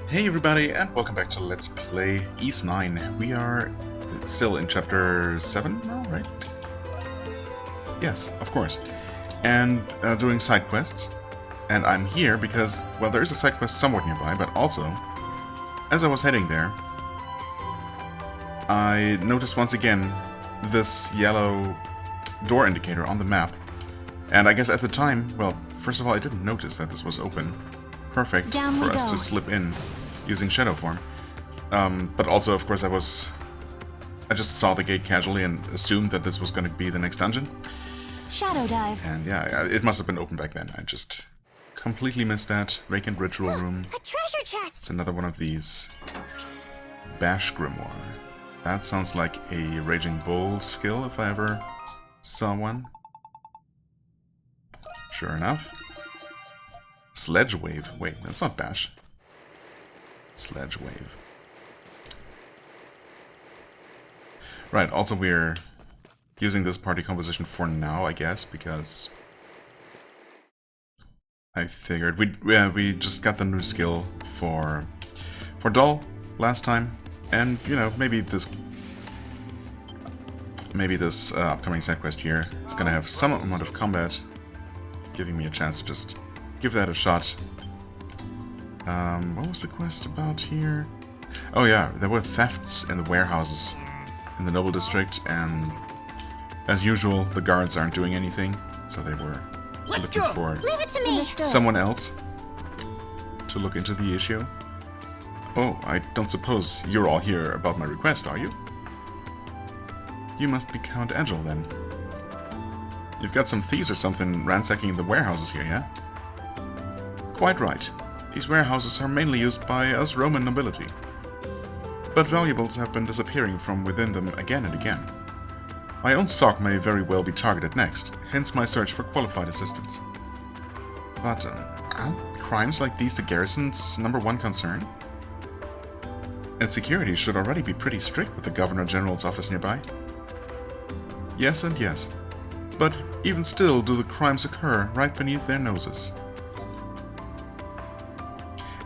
Hey everybody, and welcome back to Let's Play Ys 9. We are still in chapter 7 now, right? Yes, of course. And doing side quests. And I'm here because, well, there is a side quest somewhat nearby, but also, as I was heading there, I noticed once again this yellow door indicator on the map. And I guess at the time, well, first of all, I didn't notice that this was open. Perfect for us to slip in using shadow form. But also, of course, I just saw the gate casually and assumed that this was going to be the next dungeon. Shadow dive. And yeah, it must have been open back then. I just completely missed that. Vacant ritual room. A treasure chest. It's another one of these. Bash Grimoire. That sounds like a Raging Bull skill if I ever saw one. Sure enough. Sledge Wave. Wait, that's not Bash. Sledge Wave. Right, also we're using this party composition for now, I guess, because I figured we just got the new skill for Adol last time, and you know, maybe this upcoming side quest here is gonna have some amount of combat, giving me a chance to just give that a shot. What was the quest about here? Oh yeah, there were thefts in the warehouses in the Noble District, and as usual, the guards aren't doing anything, so they were looking for Leave it to me. someone else to look into the issue. Oh, I don't suppose you're all here about my request, are you? You must be Count Adol, then. You've got some thieves or something ransacking the warehouses here, yeah? Quite right. These warehouses are mainly used by us Roman nobility. But valuables have been disappearing from within them again and again. My own stock may very well be targeted next, hence my search for qualified assistance. But, aren't crimes like these the garrison's #1 concern? And security should already be pretty strict with the Governor General's office nearby. Yes and yes. But even still do the crimes occur right beneath their noses.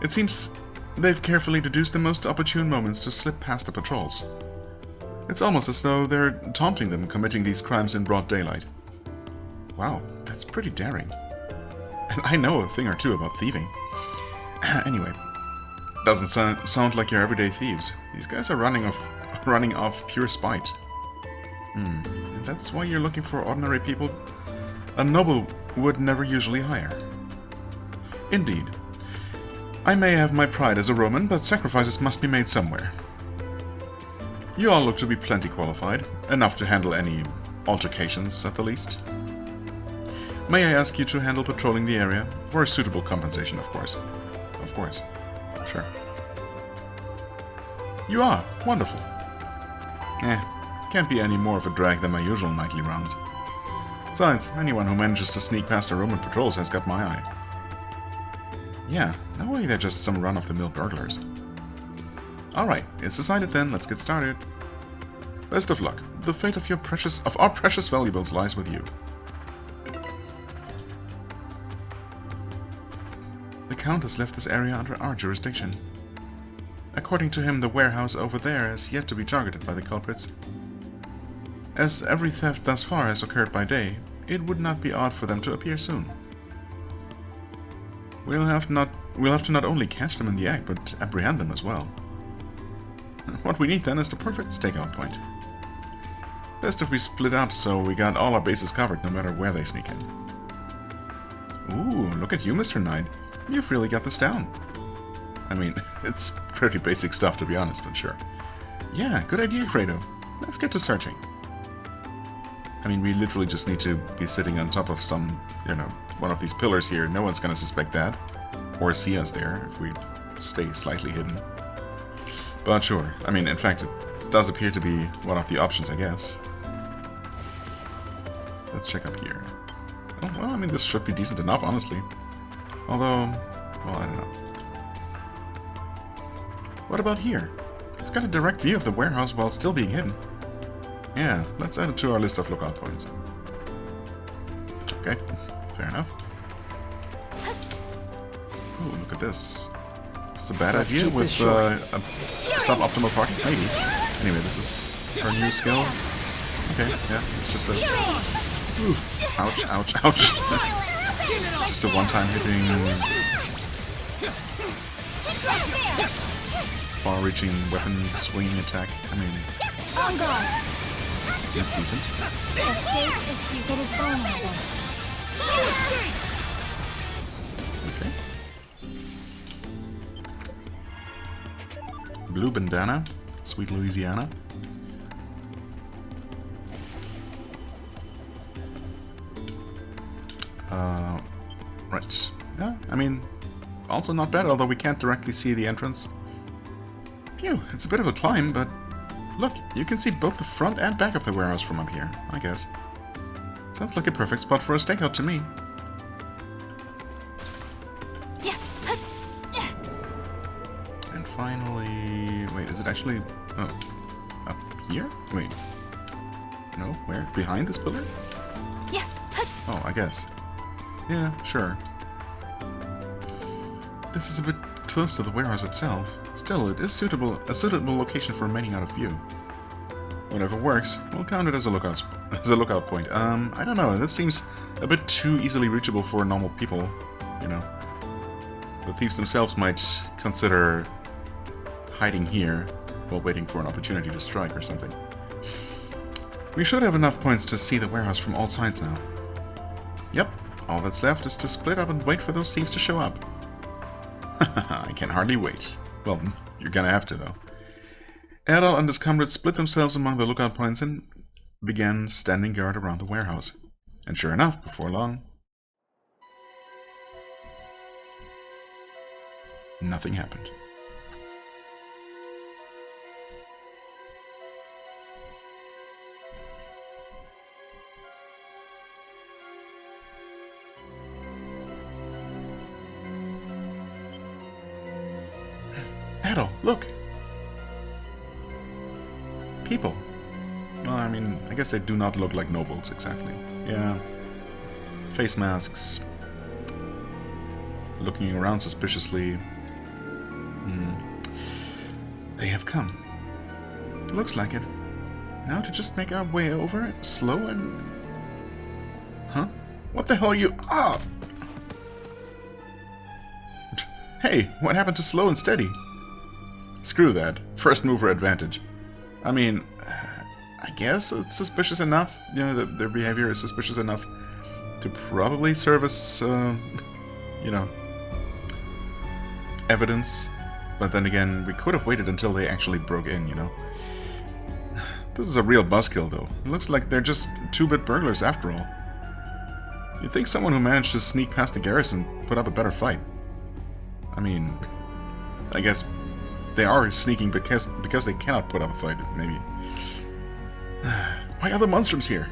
It seems they've carefully deduced the most opportune moments to slip past the patrols. It's almost as though they're taunting them committing these crimes in broad daylight. Wow, that's pretty daring. And I know a thing or two about thieving. Anyway, doesn't sound like your everyday thieves. These guys are running off pure spite. And that's why you're looking for ordinary people a noble would never usually hire. Indeed. I may have my pride as a Roman, but sacrifices must be made somewhere. You all look to be plenty qualified, enough to handle any altercations at the least. May I ask you to handle patrolling the area, for a suitable compensation, of course. Of course. Sure. You are. Wonderful. Can't be any more of a drag than my usual nightly rounds. Besides, anyone who manages to sneak past the Roman patrols has got my eye. Yeah, no way they're just some run-of-the-mill burglars. Alright, it's decided then, let's get started. Best of luck. The fate of our precious valuables lies with you. The Count has left this area under our jurisdiction. According to him, the warehouse over there has yet to be targeted by the culprits. As every theft thus far has occurred by day, it would not be odd for them to appear soon. We'll have to not only catch them in the act, but apprehend them as well. What we need then is the perfect stakeout point. Best if we split up so we got all our bases covered no matter where they sneak in. Ooh, look at you, Mr. Knight. You've really got this down. I mean, it's pretty basic stuff to be honest, but sure. Yeah, good idea, Credo. Let's get to searching. I mean, we literally just need to be sitting on top of some, you know, one of these pillars here. No one's gonna suspect that. Or see us there, if we stay slightly hidden. But sure, I mean, in fact, it does appear to be one of the options, I guess. Let's check up here. Oh, well, I mean, this should be decent enough, honestly. Although, well, I don't know. What about here? It's got a direct view of the warehouse while still being hidden. Yeah, let's add it to our list of lookout points. Okay, fair enough. Ooh, look at this. It's a bad Let's idea keep with this short. a suboptimal party? Maybe. Anyway, this is her new skill. Okay, yeah, it's just a... Ooh, ouch, ouch, ouch. Just a one-time hitting... far-reaching weapon swinging attack. I mean... On guard. Seems decent. Escape is it is vulnerable. Okay. Blue bandana. Sweet Louisiana. Right. Yeah, I mean, also not bad, although we can't directly see the entrance. Phew, it's a bit of a climb, but look, you can see both the front and back of the warehouse from up here, I guess. Sounds like a perfect spot for a stakeout to me. And finally... Wait, is it actually... Oh, up here? Wait. No, where? Behind this pillar? Oh, I guess. Yeah, sure. This is a bit close to the warehouse itself. Still, it is a suitable location for remaining out of view. Whatever works, we'll count it as a lookout point. I don't know, this seems a bit too easily reachable for normal people, you know. The thieves themselves might consider hiding here while waiting for an opportunity to strike or something. We should have enough points to see the warehouse from all sides now. Yep, all that's left is to split up and wait for those thieves to show up. I can hardly wait. Well, you're gonna have to, though. Adol and his comrades split themselves among the lookout points and began standing guard around the warehouse. And sure enough, before long, nothing happened. Adol, look! People. Well, I mean, I guess they do not look like nobles, exactly. Yeah. Face masks. Looking around suspiciously. They have come. Looks like it. Now to just make our way over, slow and... Huh? What the hell are you... Ah! Hey, what happened to slow and steady? Screw that. First mover advantage. I mean, I guess it's suspicious enough. You know, their behavior is suspicious enough to probably serve as, you know, evidence. But then again, we could have waited until they actually broke in, you know. This is a real buzzkill, though. It looks like they're just 2-bit burglars after all. You'd think someone who managed to sneak past the garrison put up a better fight. I mean, I guess they are sneaking because they cannot put up a fight, maybe. Why are the Monstrums here?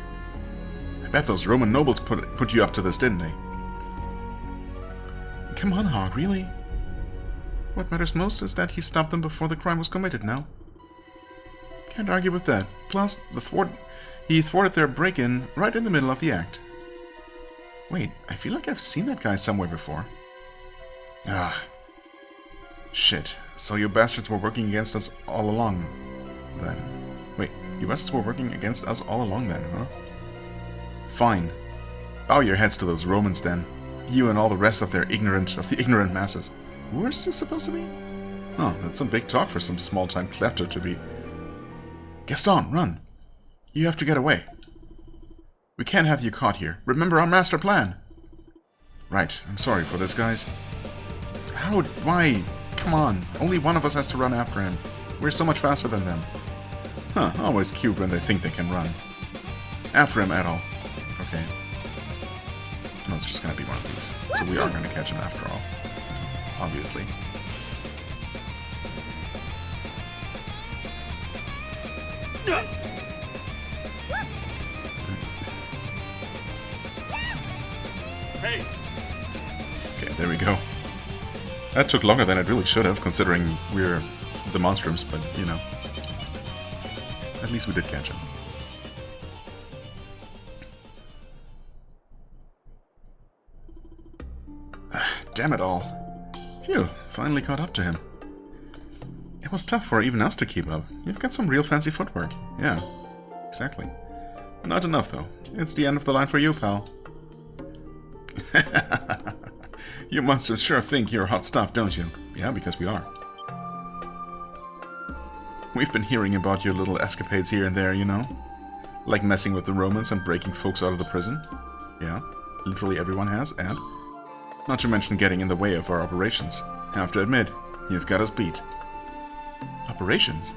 I bet those Roman nobles put you up to this, didn't they? Come on, Hog, really? What matters most is that he stopped them before the crime was committed now. Can't argue with that. Plus, he thwarted their break-in right in the middle of the act. Wait, I feel like I've seen that guy somewhere before. Ah. Shit. So you bastards were working against us all along, then. Wait, you bastards were working against us all along then, huh? Fine. Bow your heads to those Romans then. You and all the rest of the ignorant masses. Who is this supposed to be? Oh, that's some big talk for some small-time klepto to be. Gaston, run! You have to get away. We can't have you caught here. Remember our master plan! Right, I'm sorry for this, guys. How? Why? Come on, only one of us has to run after him. We're so much faster than them. Huh, always cute when they think they can run. After him, Adol. Okay. No, it's just gonna be one of these. So we are gonna catch him after all. Obviously. Hey! Okay, there we go. That took longer than it really should have, considering we're the Monstrums, but, you know. At least we did catch him. Damn it all. Phew, finally caught up to him. It was tough for even us to keep up. You've got some real fancy footwork. Yeah, exactly. Not enough, though. It's the end of the line for you, pal. You monsters sure think you're hot stuff, don't you? Yeah, because we are. We've been hearing about your little escapades here and there, you know? Like messing with the Romans and breaking folks out of the prison. Yeah, literally everyone has, and... not to mention getting in the way of our operations. Have to admit, you've got us beat. Operations?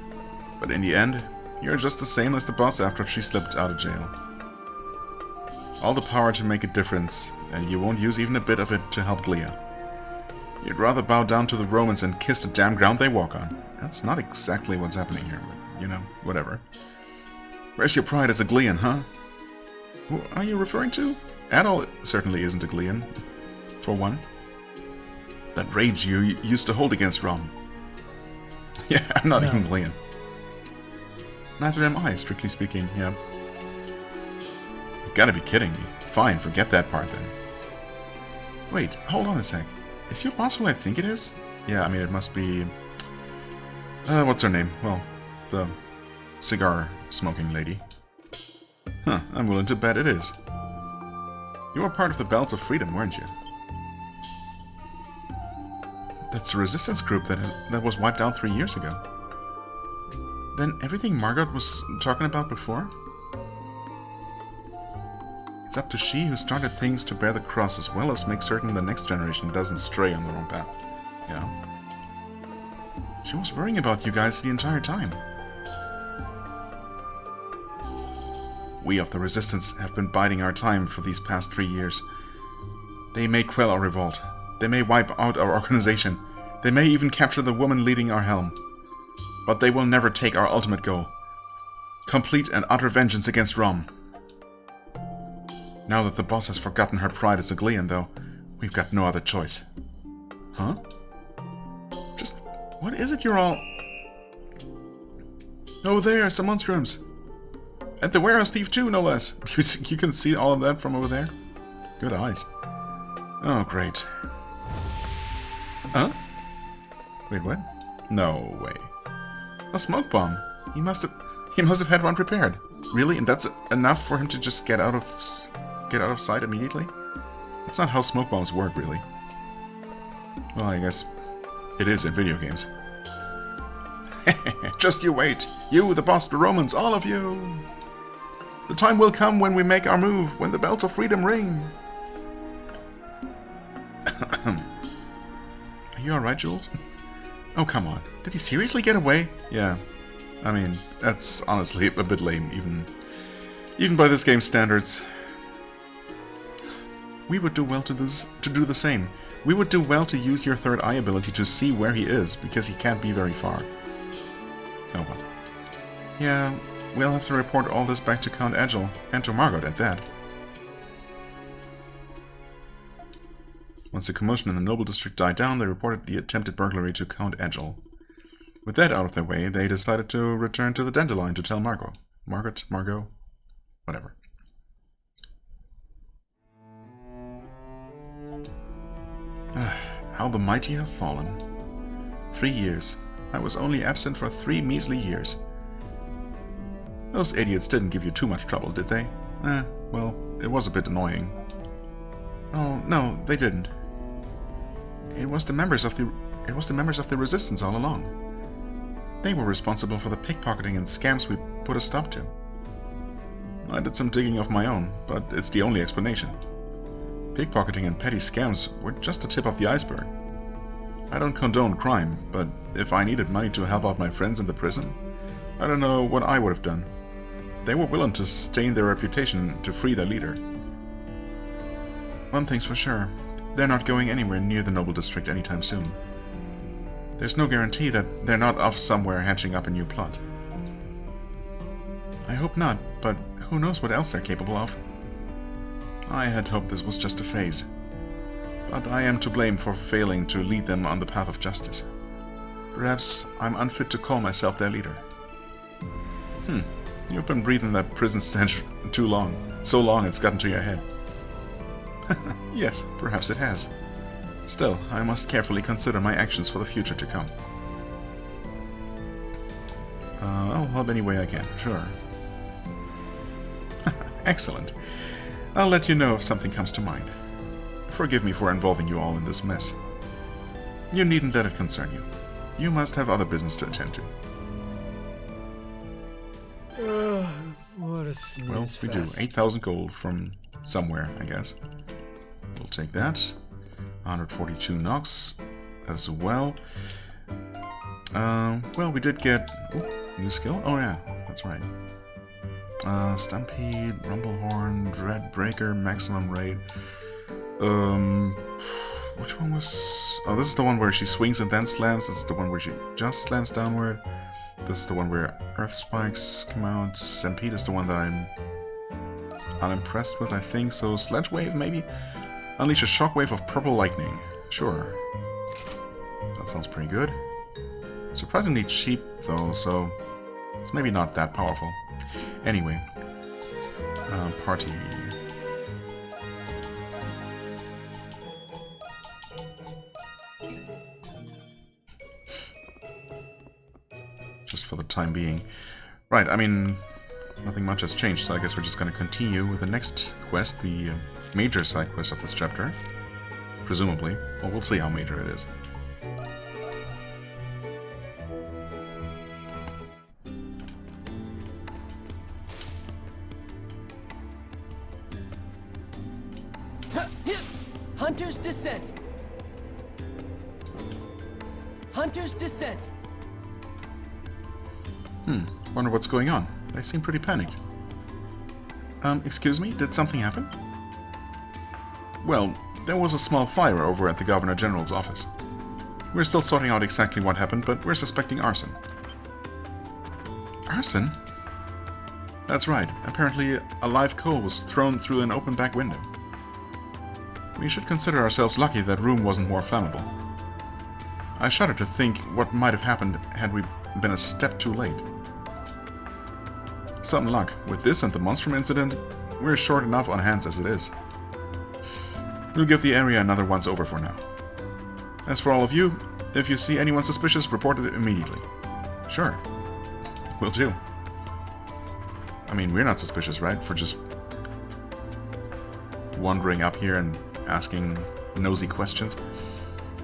But in the end, you're just the same as the boss after she slipped out of jail. All the power to make a difference, and you won't use even a bit of it to help Glia. You'd rather bow down to the Romans and kiss the damn ground they walk on. That's not exactly what's happening here, but, you know, whatever. Where's your pride as a Glian, huh? Who are you referring to? Adol certainly isn't a Glian, for one. That rage you used to hold against Rom. Yeah, I'm not even Glian. Neither am I, strictly speaking, yeah. You gotta be kidding me. Fine, forget that part then. Wait, hold on a sec. Is your boss who I think it is? Yeah, I mean, it must be... what's her name? Well, the cigar-smoking lady. Huh, I'm willing to bet it is. You were part of the Belts of Freedom, weren't you? That's the resistance group that was wiped out 3 years ago. Then everything Margot was talking about before? It's up to she who started things to bear the cross as well as make certain the next generation doesn't stray on the wrong path. Yeah. She was worrying about you guys the entire time. We of the Resistance have been biding our time for these past 3 years. They may quell our revolt. They may wipe out our organization. They may even capture the woman leading our helm. But they will never take our ultimate goal. Complete and utter vengeance against Rom. Now that the boss has forgotten her pride as a Glian, though, we've got no other choice. Huh? Just, what is it you're all... Oh, there, some Monstrums. At the warehouse thief too, no less. You can see all of that from over there? Good eyes. Oh, great. Huh? Wait, what? No way. A smoke bomb. He must have had one prepared. Really? And that's enough for him to just get out of sight immediately? That's not how smoke bombs work, really. Well, I guess it is in video games. Just you wait. You, the boss, the Romans, all of you. The time will come when we make our move, when the bells of freedom ring. Are you alright, Jules? Oh, come on. Did he seriously get away? Yeah. I mean, that's honestly a bit lame, even by this game's standards. We would do well to do the same. We would do well to use your third eye ability to see where he is, because he can't be very far. Oh well. Yeah, we'll have to report all this back to Count Adol, and to Margot at that. Once the commotion in the Noble District died down, they reported the attempted burglary to Count Adol. With that out of their way, they decided to return to the Dandelion to tell Margot. Margot, whatever. How the mighty have fallen. 3 years. I was only absent for 3 measly years. Those idiots didn't give you too much trouble, did they? Well, it was a bit annoying. Oh, no, they didn't. It was the members of the Resistance all along. They were responsible for the pickpocketing and scams we put a stop to. I did some digging of my own, but it's the only explanation. Pickpocketing and petty scams were just the tip of the iceberg. I don't condone crime, but if I needed money to help out my friends in the prison, I don't know what I would have done. They were willing to stain their reputation to free their leader. One thing's for sure, they're not going anywhere near the Noble District anytime soon. There's no guarantee that they're not off somewhere hatching up a new plot. I hope not, but who knows what else they're capable of. I had hoped this was just a phase, but I am to blame for failing to lead them on the path of justice. Perhaps I'm unfit to call myself their leader. You've been breathing that prison stench too long. So long it's gotten to your head. Yes, perhaps it has. Still, I must carefully consider my actions for the future to come. I'll help any way I can, sure. Excellent. I'll let you know if something comes to mind. Forgive me for involving you all in this mess. You needn't let it concern you. You must have other business to attend to. What a snooze Well, we do. fest. 8,000 gold from somewhere, I guess. We'll take that. 142 Nox as well. Well, we did get... Ooh, new skill? Oh yeah, that's right. Stampede, Rumblehorn, Dreadbreaker, Maximum Rate. Which one was... Oh, this is the one where she swings and then slams. This is the one where she just slams downward. This is the one where Earth Spikes come out. Stampede is the one that I'm unimpressed with, I think. So Sledge Wave, maybe? Unleash a shockwave of purple lightning. Sure. That sounds pretty good. Surprisingly cheap, though, so it's maybe not that powerful. Anyway. Party. Just for the time being. Right, I mean, nothing much has changed, so I guess we're just going to continue with the next quest, the major side quest of this chapter. Presumably. Well, we'll see how major it is. Hunter's Descent! Hunter's Descent! Wonder what's going on. They seem pretty panicked. Excuse me? Did something happen? Well, there was a small fire over at the Governor General's office. We're still sorting out exactly what happened, but we're suspecting arson. Arson? That's right. Apparently, a live coal was thrown through an open back window. We should consider ourselves lucky that room wasn't more flammable. I shudder to think what might have happened had we been a step too late. Some luck. With this and the Monstrum incident, we're short enough on hands as it is. We'll give the area another once over for now. As for all of you, if you see anyone suspicious, report it immediately. Sure. Will do. I mean, we're not suspicious, right? For just wandering up here and asking nosy questions.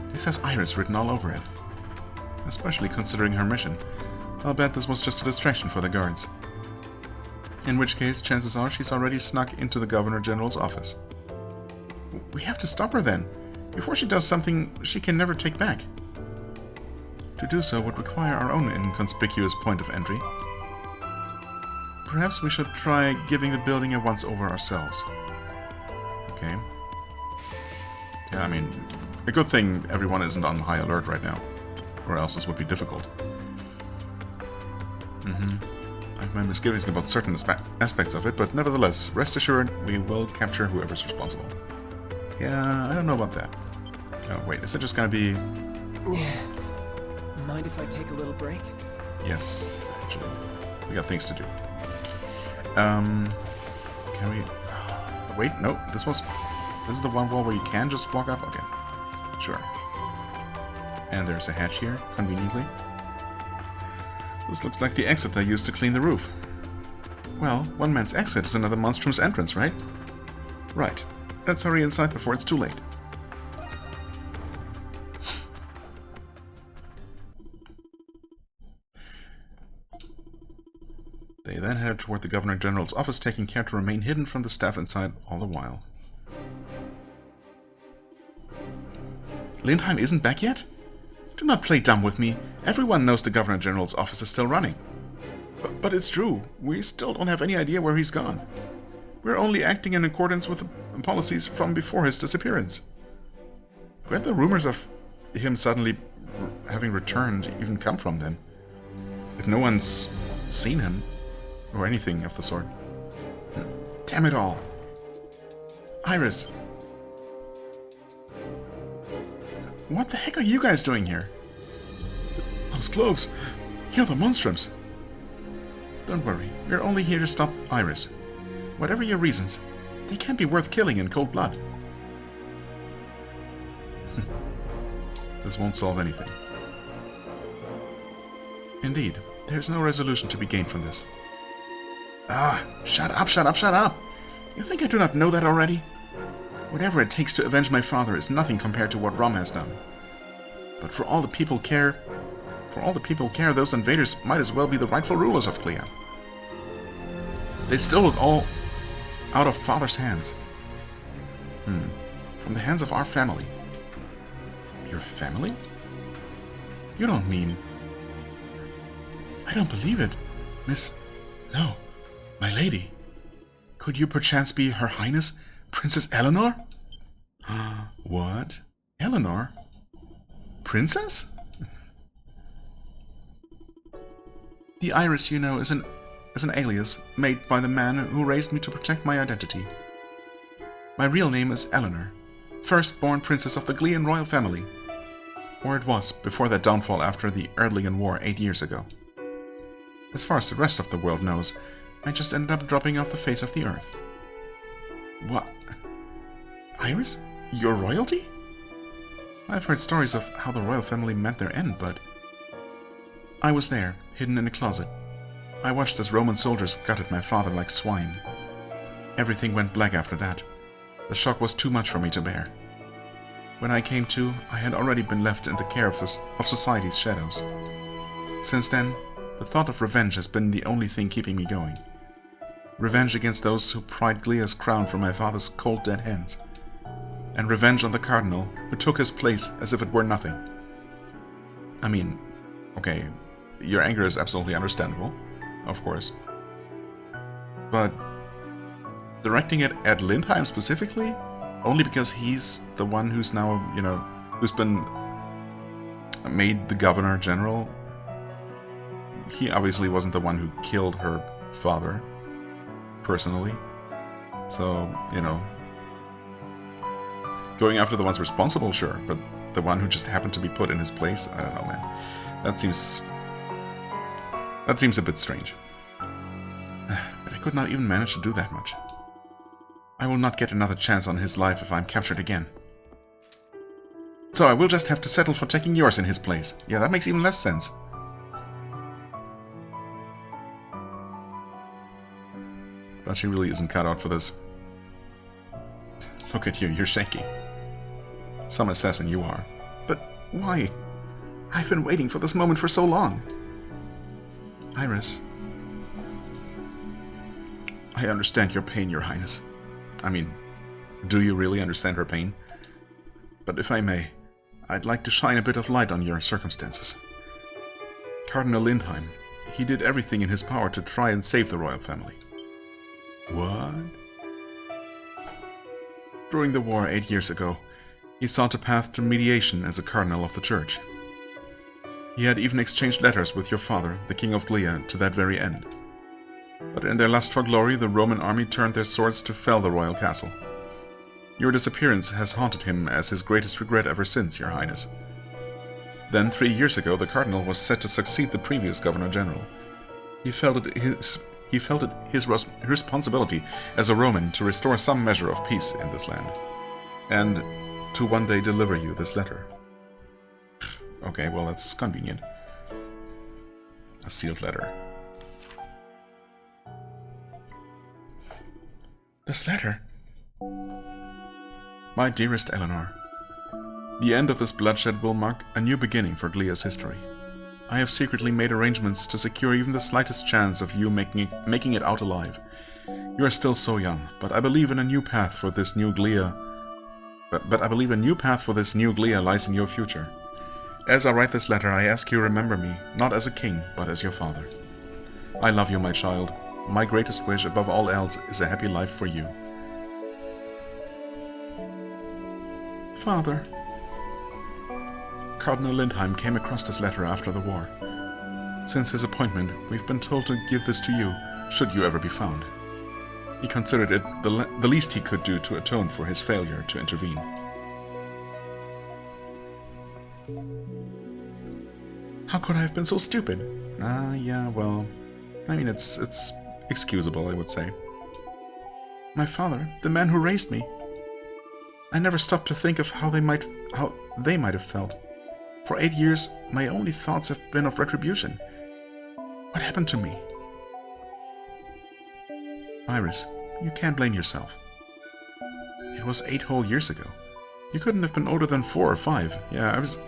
This has Iris written all over it. Especially considering her mission. I'll bet this was just a distraction for the guards. In which case, chances are she's already snuck into the Governor General's office. We have to stop her then, before she does something she can never take back. To do so would require our own inconspicuous point of entry. Perhaps we should try giving the building a once-over ourselves. Okay. Yeah, I mean, a good thing everyone isn't on high alert right now, or else this would be difficult. I have my misgivings about certain aspects of it, but nevertheless, rest assured, we will capture whoever's responsible. Yeah, I don't know about that. Oh, wait, is it just gonna be... Mind if I take a little break? Yes, actually. We got things to do. Can we... Wait, no, this is the one wall where you can just walk up? Okay, sure. And there's a hatch here, conveniently. This looks like the exit they used to clean the roof. Well, one man's exit is another Monstrum's entrance, right? Right. Let's hurry inside before it's too late. They then headed toward the Governor General's office, taking care to remain hidden from the staff inside all the while. Lindheim isn't back yet? Do not play dumb with me. Everyone knows the Governor General's office is still running. But it's true. We still don't have any idea where he's gone. We're only acting in accordance with the policies from before his disappearance. Where'd the rumors of him suddenly having returned even come from then? If no one's seen him, or anything of the sort. Damn it all. Iris. What the heck are you guys doing here? Those clothes. You're the Monstrums. Don't worry. We're only here to stop Iris. Whatever your reasons, they can't be worth killing in cold blood. this won't solve anything. Indeed, there's no resolution to be gained from this. Ah, shut up, shut up, shut up! You think I do not know that already? Whatever it takes to avenge my father is nothing compared to what Rom has done. But for all the people care, those invaders might as well be the rightful rulers of Glea. They stole it all out of father's hands. From the hands of our family. Your family? You don't mean... I don't believe it, Miss... No, my lady. Could you perchance be Her Highness, Princess Eleanor? What? Eleanor? Princess? The Iris, you know, is an alias made by the man who raised me to protect my identity. My real name is Eleanor, firstborn princess of the Glean royal family. Or it was, before their downfall after the Erdlian War 8 years ago. As far as the rest of the world knows, I just ended up dropping off the face of the earth. What? Iris? Your royalty? I've heard stories of how the royal family met their end, but... I was there, hidden in a closet. I watched as Roman soldiers gutted my father like swine. Everything went black after that. The shock was too much for me to bear. When I came to, I had already been left in the care of society's shadows. Since then, the thought of revenge has been the only thing keeping me going. Revenge against those who pried Glea's crown from my father's cold dead hands. And revenge on the Cardinal, who took his place as if it were nothing. I mean, okay, your anger is absolutely understandable, of course. But directing it at Lindheim specifically? Only because he's the one who's now, you know, who's been made the Governor General. He obviously wasn't the one who killed her father, personally. So, you know, going after the ones responsible, sure, but the one who just happened to be put in his place? I don't know, man. That seems a bit strange. But I could not even manage to do that much. I will not get another chance on his life if I'm captured again. So I will just have to settle for taking yours in his place. Yeah, that makes even less sense. But she really isn't cut out for this. Look at you, you're shaking. Some assassin you are. But why? I've been waiting for this moment for so long. Iris. I understand your pain, Your Highness. I mean, do you really understand her pain? But if I may, I'd like to shine a bit of light on your circumstances. Cardinal Lindheim, he did everything in his power to try and save the royal family. What? During the war 8 years ago, he sought a path to mediation as a cardinal of the church. He had even exchanged letters with your father, the King of Glea, to that very end. But in their lust for glory, the Roman army turned their swords to fell the royal castle. Your disappearance has haunted him as his greatest regret ever since, Your Highness. Then, 3 years ago, the Cardinal was set to succeed the previous Governor General. He felt it his responsibility as a Roman to restore some measure of peace in this land, and to one day deliver you this letter. Okay, well, that's convenient. A sealed letter. This letter? My dearest Eleanor, the end of this bloodshed will mark a new beginning for Glea's history. I have secretly made arrangements to secure even the slightest chance of you making it out alive. You are still so young, but I believe in a new path for this new Glea. But I believe a new path for this new Glea lies in your future. As I write this letter, I ask you remember me, not as a king, but as your father. I love you, my child. My greatest wish above all else is a happy life for you. Father. Cardinal Lindheim came across this letter after the war. Since his appointment, we've been told to give this to you, should you ever be found. He considered it the least he could do to atone for his failure to intervene. How could I have been so stupid? Yeah, well, I mean, it's excusable, I would say. My father, the man who raised me. I never stopped to think of how they might have felt. For 8 years, my only thoughts have been of retribution. What happened to me? Iris, you can't blame yourself. It was 8 whole years ago. You couldn't have been older than 4 or 5. Yeah, I was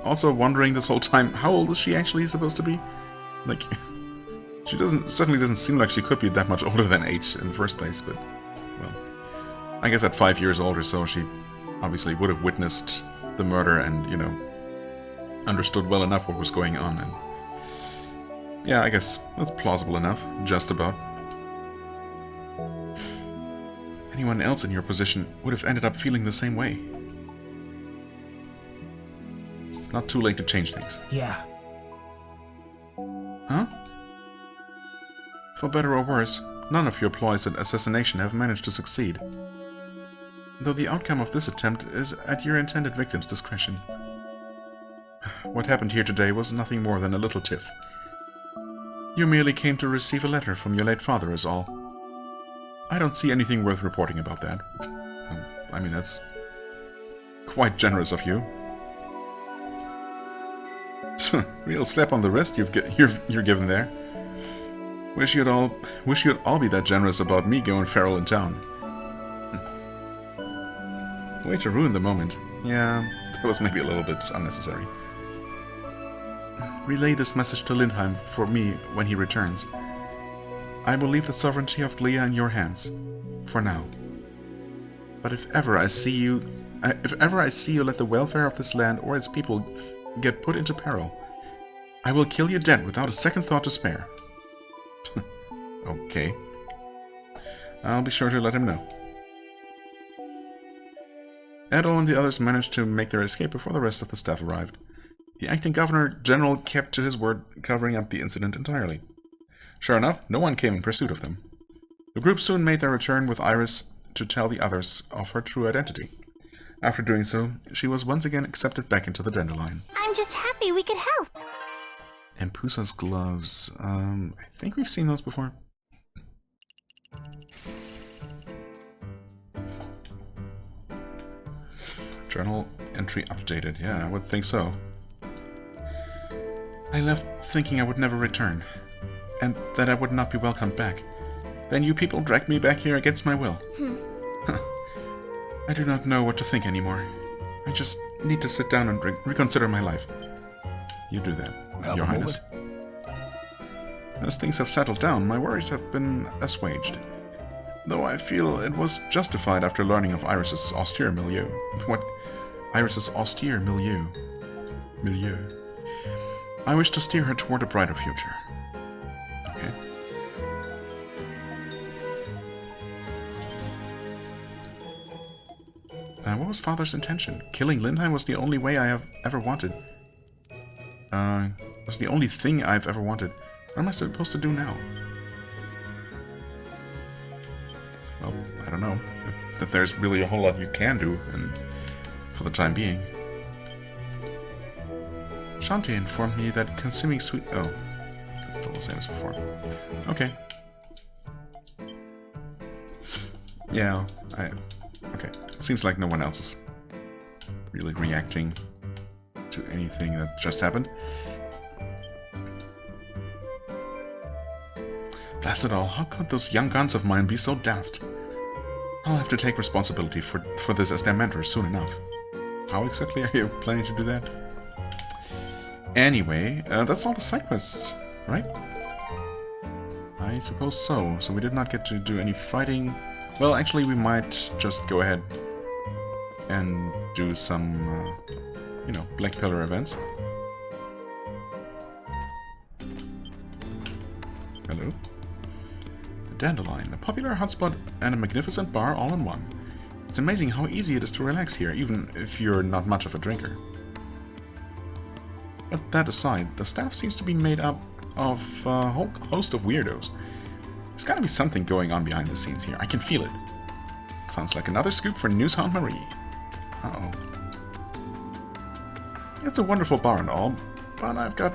also wondering this whole time, how old is she actually supposed to be? Like, she certainly doesn't seem like she could be that much older than 8 in the first place, but, well, I guess at 5 years old or so, she obviously would have witnessed the murder and, you know, understood well enough what was going on, and yeah, I guess that's plausible enough, just about. Anyone else in your position would have ended up feeling the same way. It's not too late to change things. Yeah. Huh? For better or worse, none of your ploys at assassination have managed to succeed. Though the outcome of this attempt is at your intended victim's discretion. What happened here today was nothing more than a little tiff. You merely came to receive a letter from your late father is all. I don't see anything worth reporting about that. I mean, that's quite generous of you. Real slap on the wrist you're given there. Wish you'd all be that generous about me going feral in town. Way to ruin the moment. Yeah, that was maybe a little bit unnecessary. Relay this message to Lindheim for me when he returns. I will leave the sovereignty of Glia in your hands, for now. But if ever I see you let the welfare of this land or its people get put into peril, I will kill you dead without a second thought to spare. Okay. I'll be sure to let him know. Adol and the others managed to make their escape before the rest of the staff arrived. The acting governor-general kept to his word, covering up the incident entirely. Sure enough, no one came in pursuit of them. The group soon made their return with Iris to tell the others of her true identity. After doing so, she was once again accepted back into the dandelion. I'm just happy we could help. And Pusa's gloves. I think we've seen those before. Journal entry updated. Yeah, I would think so. I left thinking I would never return, and that I would not be welcomed back. Then you people dragged me back here against my will. I do not know what to think anymore. I just need to sit down and reconsider my life. You do that, Your Highness. As things have settled down, my worries have been assuaged. Though I feel it was justified after learning of Iris's austere milieu. What? Iris's austere milieu. I wish to steer her toward a brighter future. Okay. What was Father's intention? Killing Lindheim was the only way I have ever wanted. Was the only thing I've ever wanted. What am I supposed to do now? Well, I don't know. That there's really a whole lot you can do, and for the time being. Shanti informed me that consuming sweet... Oh, that's still the same as before. Okay. Yeah, okay. It seems like no one else is really reacting to anything that just happened. Blast it all, how could those young guns of mine be so daft? I'll have to take responsibility for this as their mentor soon enough. How exactly are you planning to do that? Anyway, that's all the side quests, right? I suppose so. So we did not get to do any fighting. Well, actually, we might just go ahead and do some, you know, Black Pillar events. Hello. The Dandelion, a popular hotspot and a magnificent bar all in one. It's amazing how easy it is to relax here, even if you're not much of a drinker. But that aside, the staff seems to be made up of a whole host of weirdos. There's gotta be something going on behind the scenes here. I can feel it. Sounds like another scoop for Newshound Marie. Uh-oh. It's a wonderful bar and all, but I've got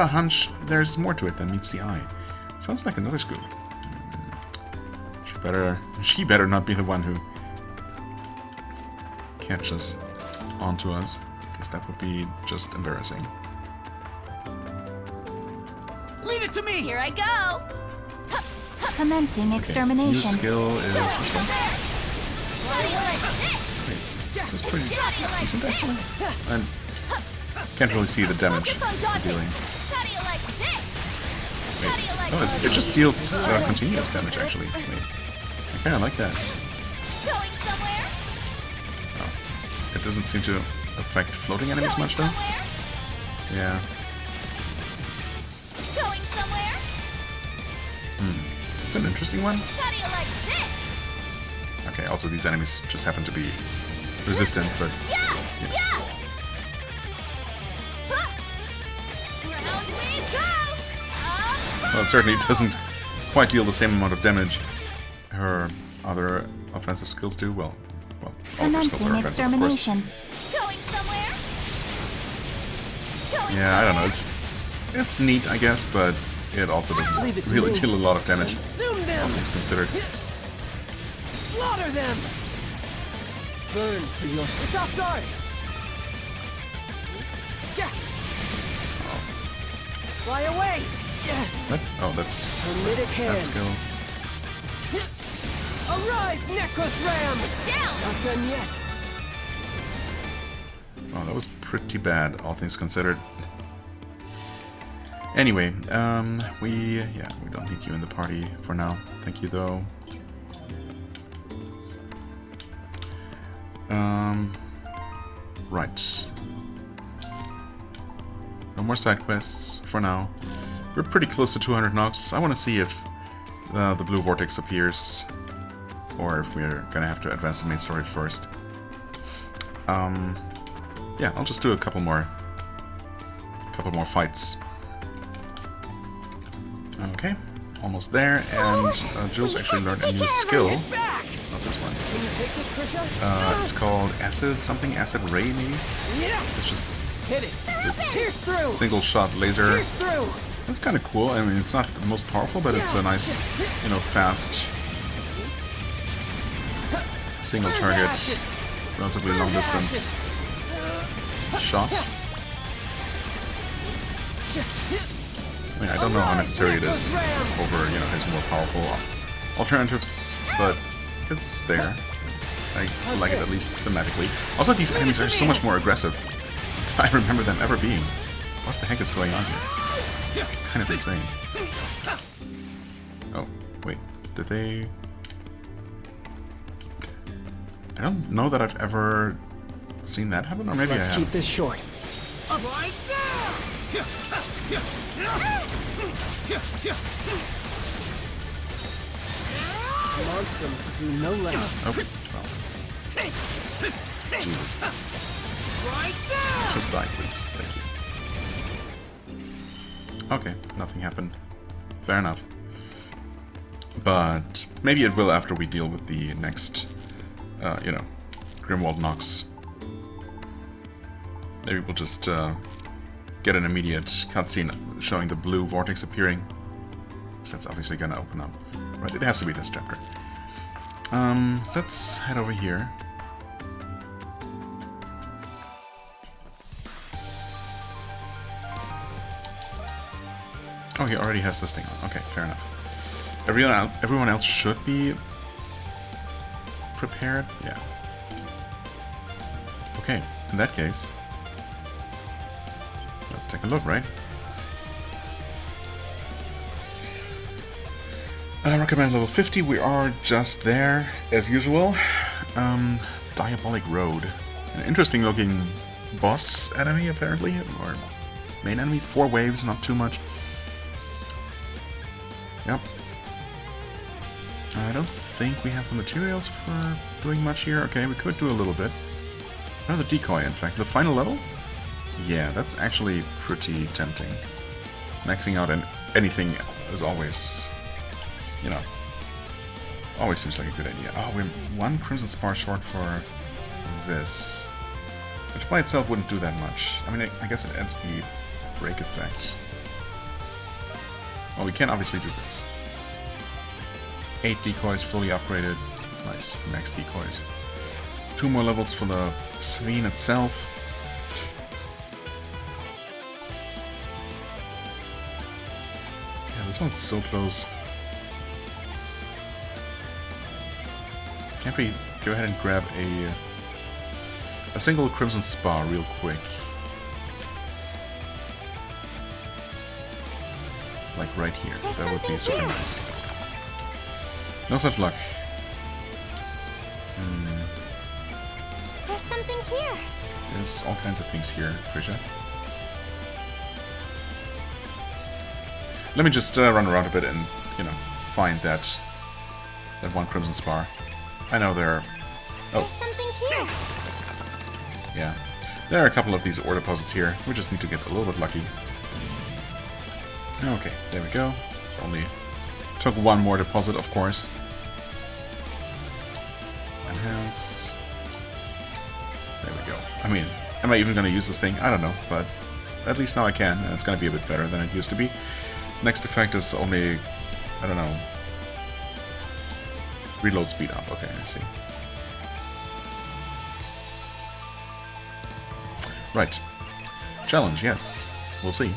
a hunch there's more to it than meets the eye. Sounds like another scoop. She better not be the one who catches onto us. because that would be just embarrassing. Leave it to me! Here I go. Commencing New extermination. skill is this one. How do you like this? Wait, this is pretty decent actually. I can't really see the damage Focus on it's dodging. dealing. How do you like this? Wait, How do you like no, it just deals continuous damage actually. Wait, I kind of like that. going somewhere? Oh, it doesn't seem to affect floating enemies Going much though. somewhere? Yeah. Going somewhere? It's an interesting one. How do you like this? Okay, also these enemies just happen to be resistant, but Yeah! Yeah. Yeah! Huh. Round we go! well, it certainly doesn't quite deal the same amount of damage her other offensive skills do. Well, all of her skills Commencing are offensive, of course. extermination. Going somewhere? Going Yeah, I don't know. It's neat, I guess, but it also Leave it doesn't to really me. deal a lot of damage, Consume all them! things considered. Slaughter them! Burn for your... It's off guard! Yeah. Fly away! Yeah. What? Oh, that's Hermetic that hand. skill. Arise, necklace ram! down! Not done yet. Oh, that was pretty bad, all things considered. Anyway, we don't need you in the party for now. Thank you, though. Right. No more side quests for now. We're pretty close to 200 Nox. I want to see if the blue vortex appears, or if we're gonna have to advance the main story first. Yeah, I'll just do a couple more fights. Okay, almost there, and Jules actually learned a new skill. Back! Not this one. Can you take this, Krisha? It's called acid something, acid ray maybe. Yeah! It's just Hit it! Pierce through! single shot laser. Pierce through! That's kind of cool. I mean, it's not the most powerful, but it's a nice, fast single Burn target, ashes. relatively Burn long distance ashes. shot. I mean, I don't know how necessary it is over, his more powerful alternatives, but it's there. I like it at least thematically. Also, these enemies are so much more aggressive. I remember them ever being. What the heck is going on here? It's kind of insane. Oh, wait. Did they... I don't know that I've ever seen that happen, or maybe Let's I keep have. this short. Monstrum could do no less. Oh, well. Jesus. Just die, please. Thank you. Okay, nothing happened. Fair enough. But maybe it will after we deal with the next, Grimwald Nox. Maybe we'll just get an immediate cutscene showing the blue vortex appearing. So that's obviously gonna open up. Right, it has to be this chapter. Let's head over here. Oh, he already has this thing on. Okay, fair enough. Everyone else should be prepared. Yeah. Okay, in that case, let's take a look, right? Recommend level 50. We are just there, as usual. Diabolic Road. An interesting looking boss enemy, apparently, or main enemy. 4 waves, not too much. Yep. I don't think we have the materials for doing much here. Okay, we could do a little bit. Another decoy, in fact. The final level? Yeah, that's actually pretty tempting. Maxing out anything is always, always seems like a good idea. Oh, we're 1 Crimson Spar short for this. Which by itself wouldn't do that much. I mean, I guess it adds the break effect. Well, we can obviously do this. 8 decoys fully upgraded. Nice, max decoys. 2 more levels for the Sveen itself. Yeah, this one's so close. Can't we go ahead and grab a single Crimson Spa real quick? Like right here. There's That would be something super here. nice. No such luck. There's something here. There's all kinds of things here, Krisha. Let me just run around a bit and, you know, find that one Crimson Spar. I know there are... There's Oh, something here. yeah. There are a couple of these ore deposits here. We just need to get a little bit lucky. Okay, there we go. Only took one more deposit, of course. Enhance. There we go. I mean, am I even going to use this thing? I don't know, but at least now I can, and it's going to be a bit better than it used to be. Next effect is only, I don't know, reload speed up. Okay, I see. Right. Challenge, yes. We'll see.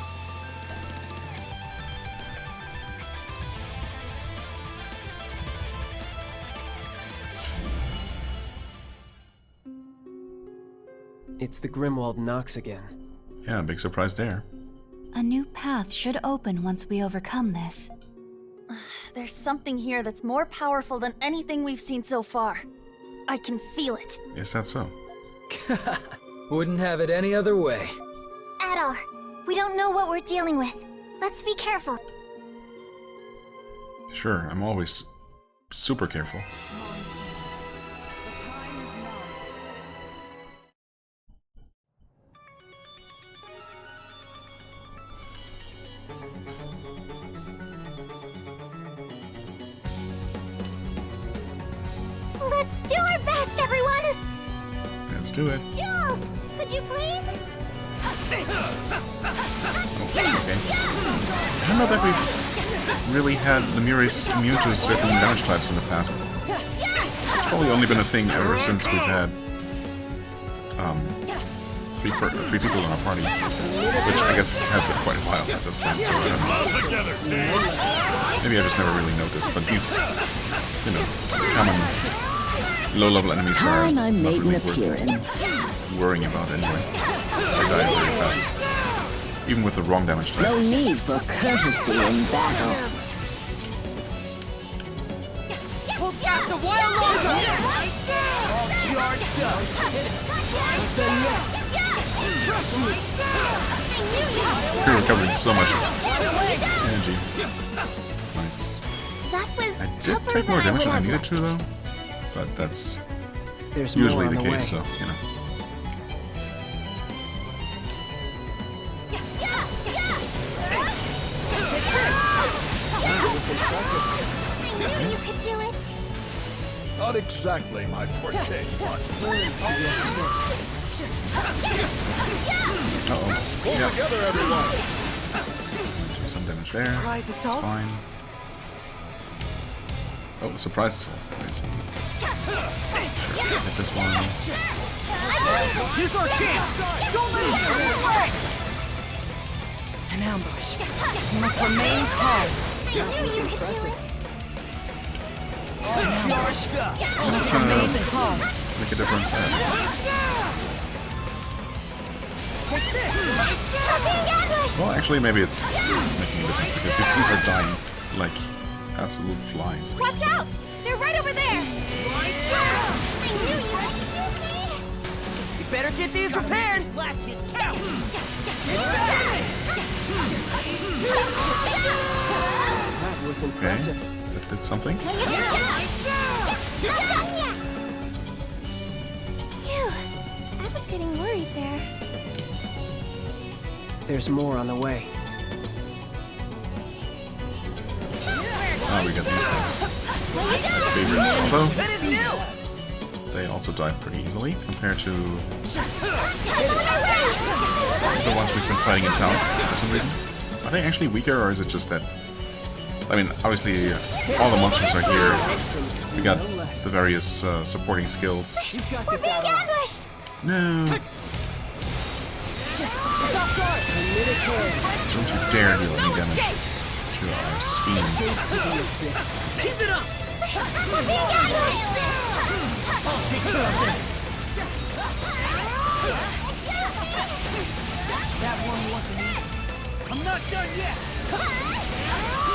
It's the Grimwald Nox again. Yeah, big surprise there. A new path should open once we overcome this. There's something here that's more powerful than anything we've seen so far. I can feel it. Is that so? Wouldn't have it any other way. Adol, we don't know what we're dealing with. Let's be careful. Sure, I'm always super careful. Let's do our best, everyone! Let's do it. Jules, could you please? Okay. I don't know that we've really had Lemuri's immune to certain damage types in the past. It's probably only been a thing ever since we've had three people in our party, which I guess has been quite a while at this point. So I don't know. Maybe I just never really noticed. But these, you know, common low-level enemies are Time I not made really an appearance. worth worrying about anyway. They die very fast, even with the wrong damage type. No need for courtesy in battle. Hold fast a while longer! All charged up! Not done yet! Crush you! You're recovering so much energy. Nice. That was I did tougher take more than damage than I would needed have to, though. But that's There's usually more the on the case, way. so, you know. That was impressive. I knew you could do it. Not exactly my forte, but Uh-oh. pull Yeah, together, everyone. took some damage there. Surprise It's assault? fine. Oh, surprise assault. I see. Hit this one. Here's our chance! Don't let it slip away! An ambush. You must remain calm. I knew you could do it. All charged up. This is trying to calm. make a difference. Take this! You're being ambushed! Well, actually, maybe it's making a difference because these things are dying like absolute flies. Watch out! They're right over there! I knew you would. Excuse me? You better get these repaired! Last hit count! That was Okay, impressive. that did something. Not done yet! Phew. I was getting worried there. There's more on the way. Oh, we got these things. Favorites. Although, That is new! they also die pretty easily compared to the ones we've been fighting in town for some reason. Are they actually weaker, or is it just that... I mean, obviously, all the monsters are here. We got the various supporting skills. You've got We're this being out. ambushed! No, It's off guard! A minute clear. don't you dare deal any damage. to our speed. Keep it up! I'll take care of this! That one wasn't easy. I'm not done yet!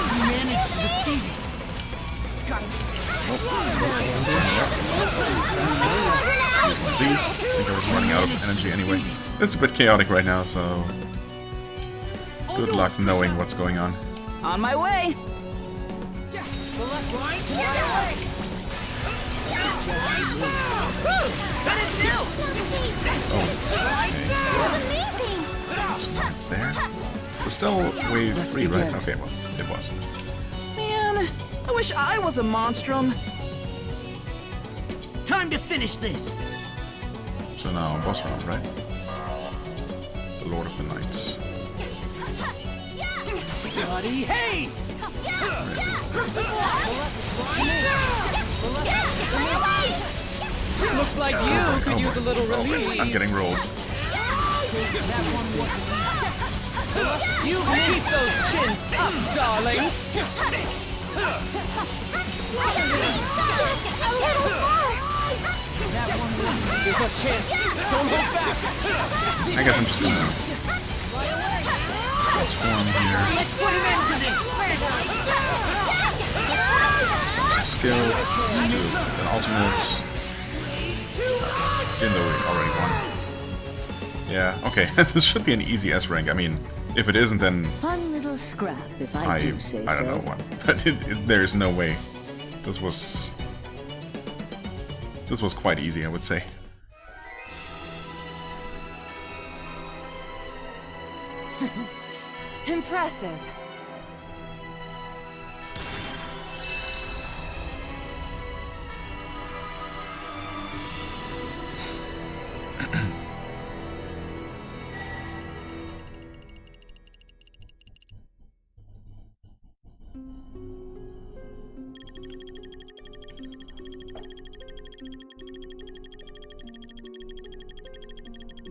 You managed to defeat it! Got it! These, I think I was running out of energy anyway. It's a bit chaotic right now, so good luck knowing what's going on. On my way! That is new! Oh, okay. So it's there. So still wave 3, right? Okay, well, it wasn't. Man, I wish I was a Monstrum. Time to finish this! So now, boss round, right? The Lord of the Knights. Bloody haze! Looks like you could use a little relief. I'm getting rolled. You keep those chins up, darlings! There's a chance. Don't hold back. I guess I'm just gonna transform here. Let's put an end to this! Skills, do an ultimate. Even though we already won. Yeah, okay. This should be an easy S rank. I mean, if it isn't, then Fun little scrap, if I do say I don't know so. what. But there's no way. This was quite easy, I would say. Impressive.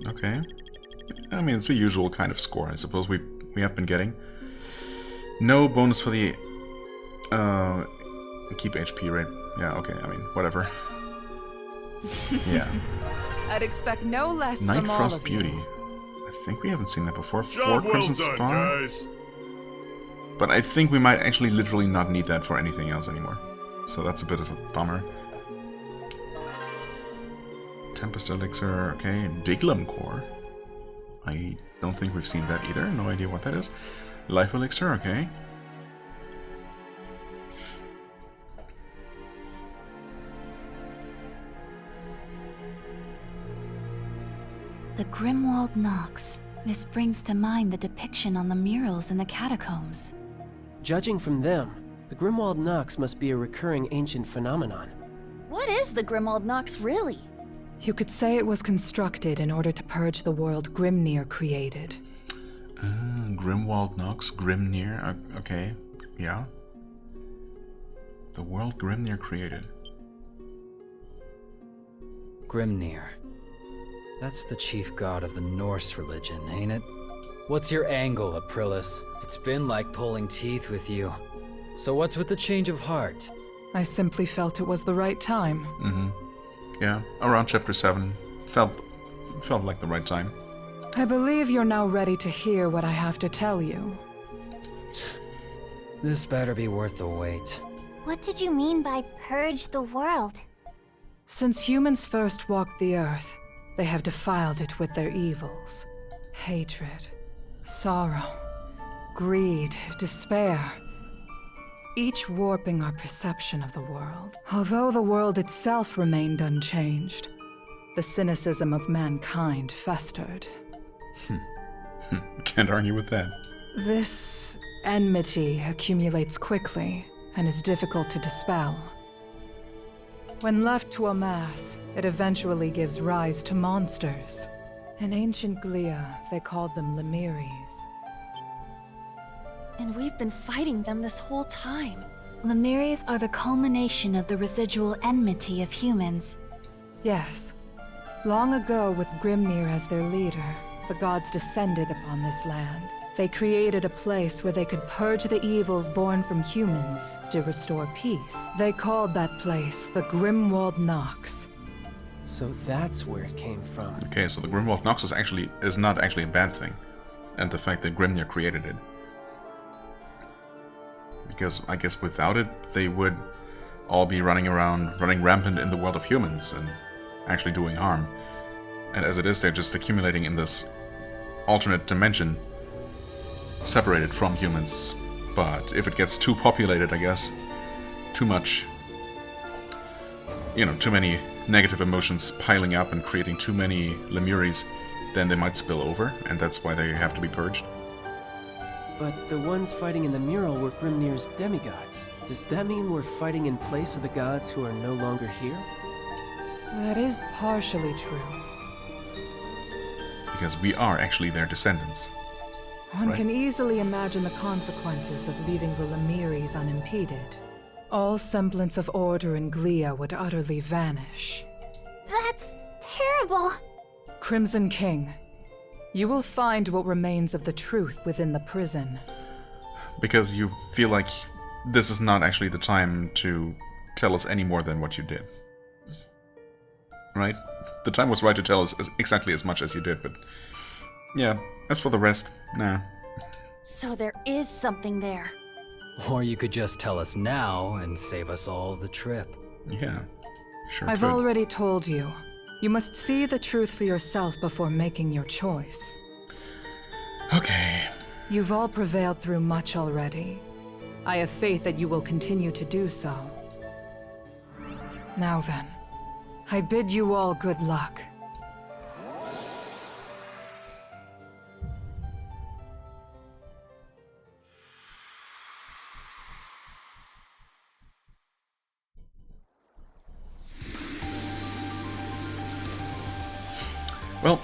Okay. I mean, it's the usual kind of score, I suppose we have been getting. No bonus for the keep HP rate. Yeah, okay. I mean, whatever. Yeah. I'd expect no less Night from all Frost of you. Beauty. I think we haven't seen that before. 4 Job well Crimson done, Spar. guys. But I think we might actually literally not need that for anything else anymore. So that's a bit of a bummer. Tempest Elixir, okay. Diglum Core. I don't think we've seen that either. No idea what that is. Life Elixir, okay. The Grimwald Nox. This brings to mind the depiction on the murals in the catacombs. Judging from them, the Grimwald Nox must be a recurring ancient phenomenon. What is the Grimwald Nox really? You could say it was constructed in order to purge the world Grimnir created. Grimwald Nox, Grimnir, okay, yeah. The world Grimnir created. Grimnir. That's the chief god of the Norse religion, ain't it? What's your angle, Aprilis? It's been like pulling teeth with you. So what's with the change of heart? I simply felt it was the right time. Mm-hmm. Yeah, around chapter 7. Felt like the right time. I believe you're now ready to hear what I have to tell you. This better be worth the wait. What did you mean by purge the world? Since humans first walked the earth, they have defiled it with their evils. Hatred, sorrow, greed, despair. Each warping our perception of the world. Although the world itself remained unchanged, the cynicism of mankind festered. Can't argue with that. This enmity accumulates quickly and is difficult to dispel. When left to amass, it eventually gives rise to monsters. In ancient Glia, they called them Lemiries. And we've been fighting them this whole time. Lemiries are the culmination of the residual enmity of humans. Yes. Long ago, with Grimnir as their leader, the gods descended upon this land. They created a place where they could purge the evils born from humans to restore peace. They called that place the Grimwald Nox. So that's where it came from. Okay, so the Grimwald Nox is not actually a bad thing. And the fact that Grimnir created it. Because I guess without it, they would all be running around, running rampant in the world of humans and actually doing harm. And as it is, they're just accumulating in this alternate dimension, separated from humans. But if it gets too populated, I guess, too much, you know, too many negative emotions piling up and creating too many Lemuries, then they might spill over, and that's why they have to be purged. But the ones fighting in the mural were Grimnir's demigods. Does that mean we're fighting in place of the gods who are no longer here? That is partially true. Because we are actually their descendants. One Right. can easily imagine the consequences of leaving the Lemuries unimpeded. All semblance of order in Glia would utterly vanish. That's terrible. Crimson King, you will find what remains of the truth within the prison. Because you feel like this is not actually the time to tell us any more than what you did. Right? The time was right to tell us exactly as much as you did, but yeah, as for the rest, nah. So there is something there. Or you could just tell us now and save us all the trip. Yeah, sure I've could. already told you. You must see the truth for yourself before making your choice. Okay. You've all prevailed through much already. I have faith that you will continue to do so. Now then, I bid you all good luck. Well,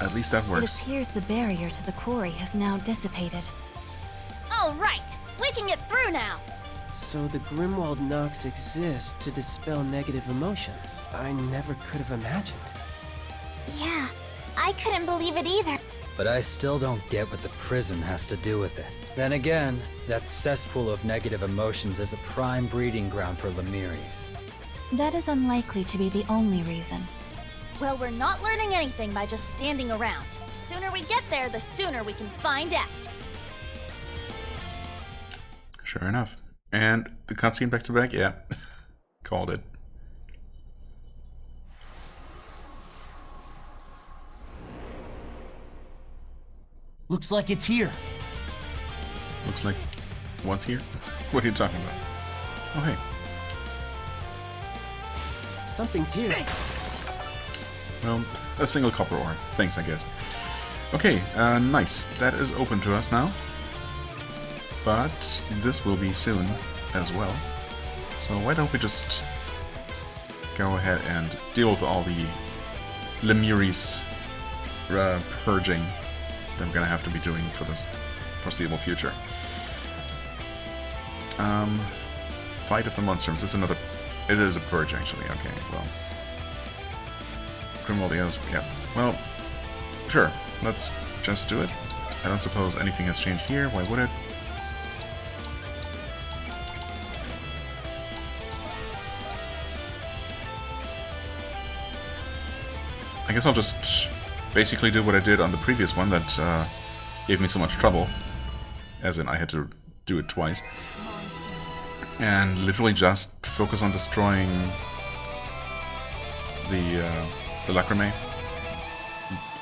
at least that It works. appears the barrier to the quarry has now dissipated. All right, we can get through now. So the Grimwald Nox exists to dispel negative emotions. I never could have imagined. Yeah, I couldn't believe it either. But I still don't get what the prison has to do with it. Then again, that cesspool of negative emotions is a prime breeding ground for Lemuries. That is unlikely to be the only reason. Well, we're not learning anything by just standing around. The sooner we get there, the sooner we can find out. Sure enough. And the cutscene back to back? Yeah. Called it. Looks like it's here. Looks like what's here? What are you talking about? Oh, hey. Something's here. Well, a single copper ore. Thanks, I guess. Okay, nice. That is open to us now. But this will be soon as well. So why don't we just go ahead and deal with all the Lemuries purging that I'm gonna have to be doing for this foreseeable future. Fight of the Monstrums. It's another. It is a purge, actually. Okay, well. Grimwald is. Yeah. Well, sure. Let's just do it. I don't suppose anything has changed here. Why would it? I guess I'll just basically do what I did on the previous one that gave me so much trouble. As in, I had to do it twice. And literally just focus on destroying the Lacrimae.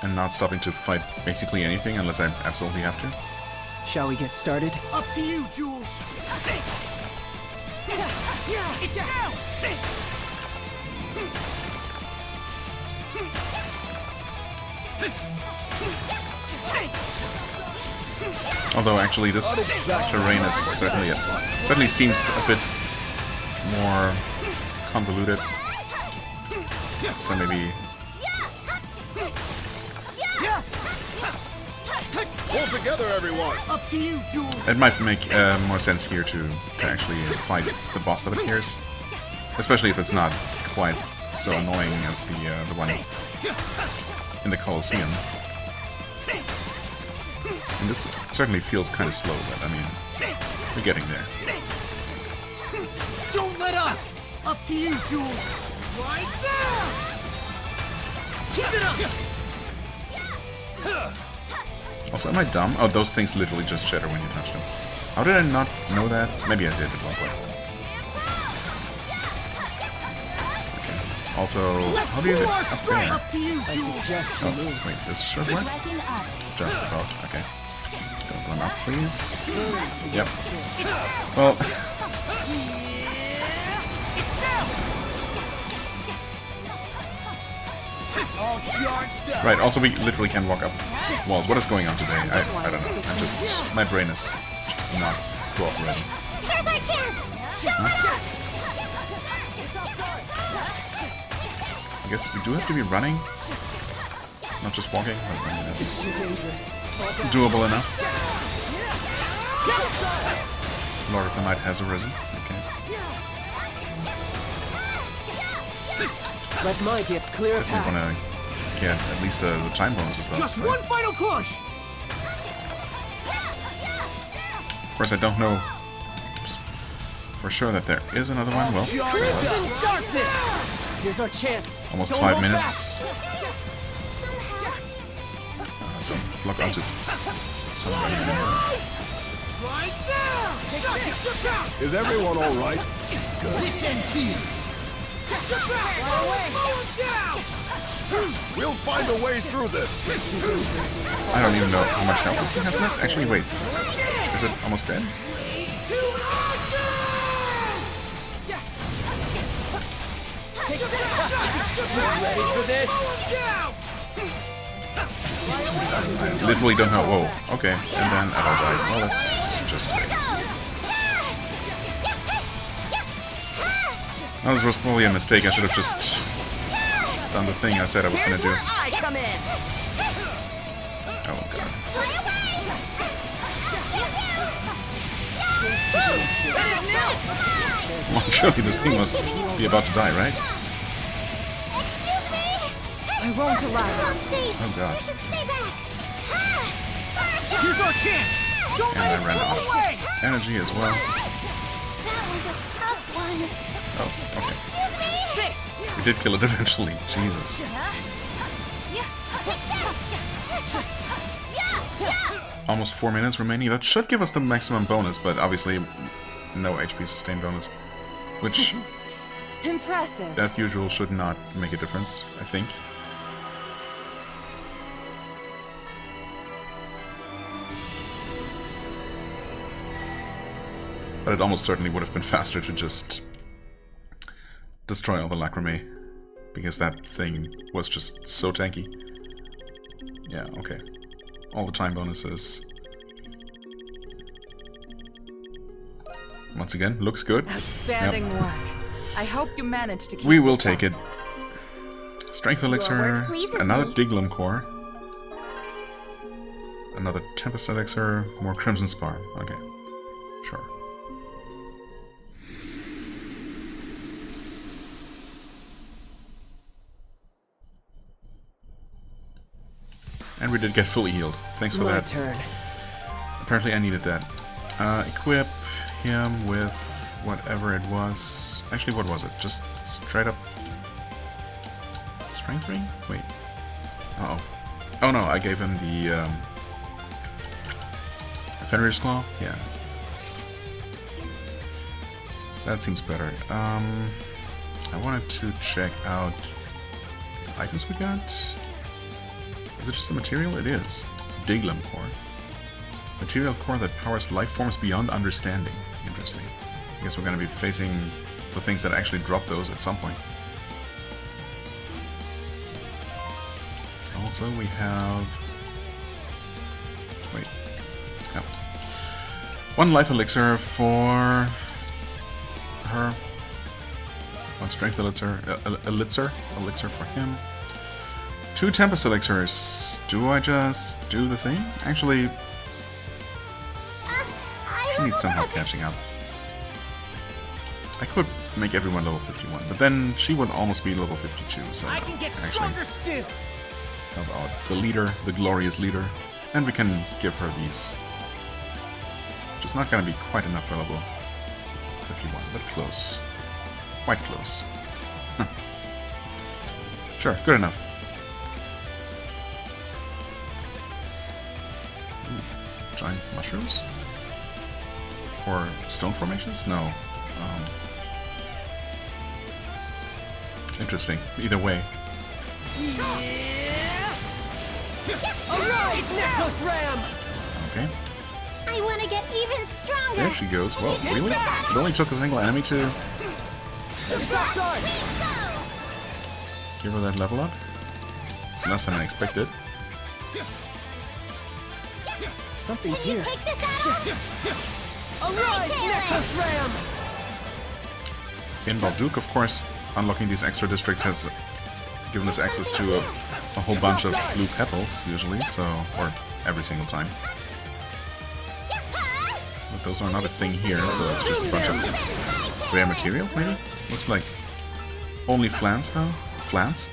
And not stopping to fight basically anything unless I absolutely have to. Shall we get started? Up to you, Jules. It's down. Although actually this terrain is certainly seems a bit more convoluted. So maybe Pull together, everyone! Up to you, Jules. it might make more sense here to actually fight the boss that appears. Especially if it's not quite so annoying as the one in the Colosseum. And this certainly feels kind of slow, but I mean, we're getting there. Don't let up! Up to you, Jules! Right there! Keep it up! Also, am I dumb? Oh, those things literally just shatter when you touch them. How did I not know that? Maybe I did at one point. Okay. Also, how do you get up there? Up to you, Jules! Oh, wait, this should work? Just about, okay. Don't run up, please. Yep. Well... Right, also we literally can walk up walls. What is going on today? I don't know. I'm just... my brain is just not cooperating. Here's our chance! Don't let up! I guess we do have to be running. Not just walking, but I mean, that's doable enough. Lord of the Night has arisen. Okay. Let my gift clear a path. Definitely want to get at least the time bonuses though. Just one final push! Of course, I don't know for sure that there is another one. Well, there was. Darkness! Here's our chance. Almost 5 minutes. Don't block onto somebody. Right there! Is everyone all right? This ends here! We'll find a way through this. I don't even know how much health this thing has left. Actually, wait. Is it almost dead? Ready for this? I literally don't know. Whoa. Okay. And then Adol died. Well, that's just great. Oh, this was probably a mistake. I should have just done the thing I said I was going to do. Oh, God. Well, surely this thing must be about to die, right? Excuse me! I won't allow it. Oh, God. We should stay back! Here's our chance! Don't And I let ran it out slip away! of energy as well. That was a tough one. Oh, okay. Excuse me! We did kill it eventually. Jesus. Almost 4 minutes remaining. That should give us the maximum bonus, but obviously no HP sustain bonus. Which, Impressive. as usual, should not make a difference, I think. But it almost certainly would have been faster to just destroy all the lacrimae, because that thing was just so tanky. Yeah, okay. All the time bonuses. Once again, looks good. Outstanding Yep. work. I hope you manage to keep We will this take up. it. Strength elixir, work pleases another me. Diglum core, another Tempest elixir, more Crimson Spar. Okay, sure. And we did get fully healed. Thanks for My that. turn. Apparently I needed that. Equip him with whatever it was. Actually, what was it? Just straight up... Strength ring? Wait. Uh-oh. Oh no, I gave him the... Fenrir's Claw? Yeah. That seems better. I wanted to check out these items we got. Is it just a material? It is. Diglum core. Material core that powers life forms beyond understanding. Interesting. I guess we're going to be facing the things that actually drop those at some point. Also, we have... Wait. Yeah. 1 life elixir for her. 1 strength elixir. Elixir for him. 2 Tempest elixirs. Do I just do the thing? Actually, she needs some help catching up. I could make everyone level 51, but then she would almost be level 52, so I can get actually, stronger still. how about the leader, the glorious leader? And we can give her these. Which is not going to be quite enough for level 51, but close. Quite close. Sure, good enough. Ooh, giant mushrooms? Or stone formations? No. Interesting. Either way. Alright, Necklace Ram! Okay. I want to get even stronger. There she goes. Whoa, really? It only took a single enemy to give her that level up? It's less than I expected. Something's here. Alright, Necklace Ram! In Balduq, of course, unlocking these extra districts has given us access to a whole bunch of blue petals, usually, so, or every single time. But those are not a thing here, so it's just a bunch of rare materials, maybe? Looks like only flans now? Flans?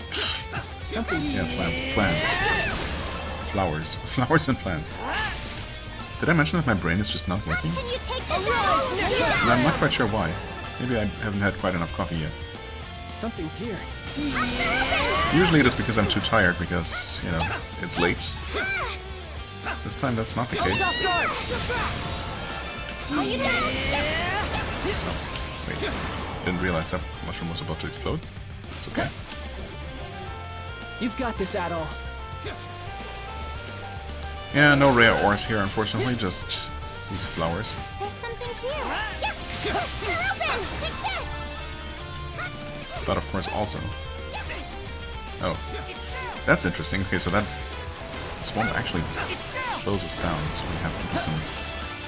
Something's Yeah, flans. Plants. Flowers. Flowers and plants. Did I mention that my brain is just not working? And I'm not quite sure why. Maybe I haven't had quite enough coffee yet. Something's here. Usually it is because I'm too tired, because, you know, it's late. This time that's not the case. Oh, wait. Didn't realize that mushroom was about to explode. It's okay. You've got this, Adol. Yeah, no rare ores here, unfortunately, just these flowers. There's something here. They're open. Take this. But of course also... Oh. That's interesting. Okay, so that swamp actually slows us down, so we have to do some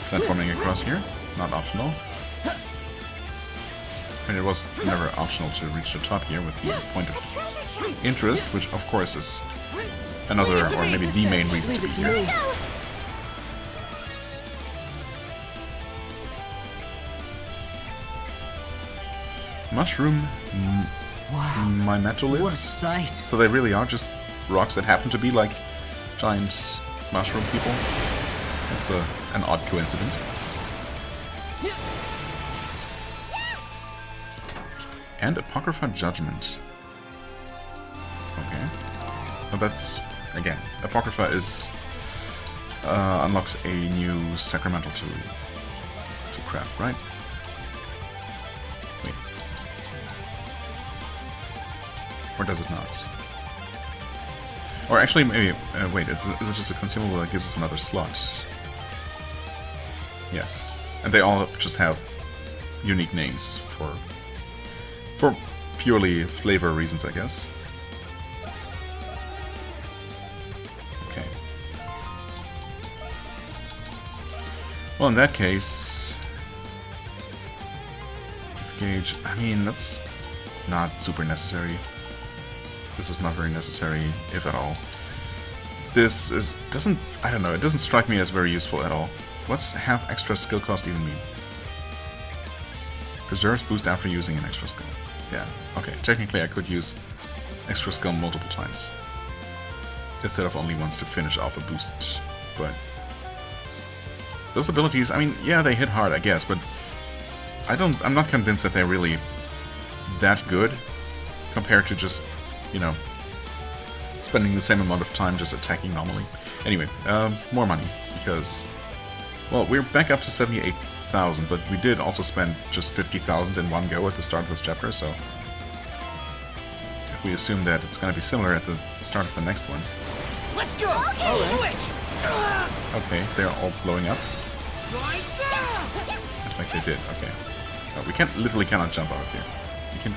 platforming across here. It's not optional. And it was never optional to reach the top here with the point of interest, which of course is another, or maybe the main reason to be here. Mushroom mimetoliths. What a sight. So they really are just rocks that happen to be like giant mushroom people. That's an odd coincidence. And Apocrypha Judgment. Okay. Well, that's, again, Apocrypha is unlocks a new sacramental to craft, right? Wait. Or does it not? Or actually, maybe, wait, is it just a consumable that gives us another slot? Yes. And they all just have unique names for purely flavor reasons, I guess. Okay. Well, in that case... If gauge... I mean, that's not super necessary. This is not very necessary, if at all. This is... doesn't... I don't know, it doesn't strike me as very useful at all. What's half extra skill cost even mean? Preserves boost after using an extra skill. Yeah, okay. Technically I could use extra skill multiple times. Instead of only once to finish off a boost. But those abilities, I mean, yeah, they hit hard, I guess, but I'm not convinced that they're really that good compared to just, you know, spending the same amount of time just attacking normally. Anyway, more money, because, well, we're back up to 78,000, but we did also spend just 50,000 in one go at the start of this chapter, so if we assume that it's going to be similar at the start of the next one. Let's go! Okay, switch! Okay, they're all blowing up. In fact, they did, okay. Oh, we literally cannot jump out of here. We can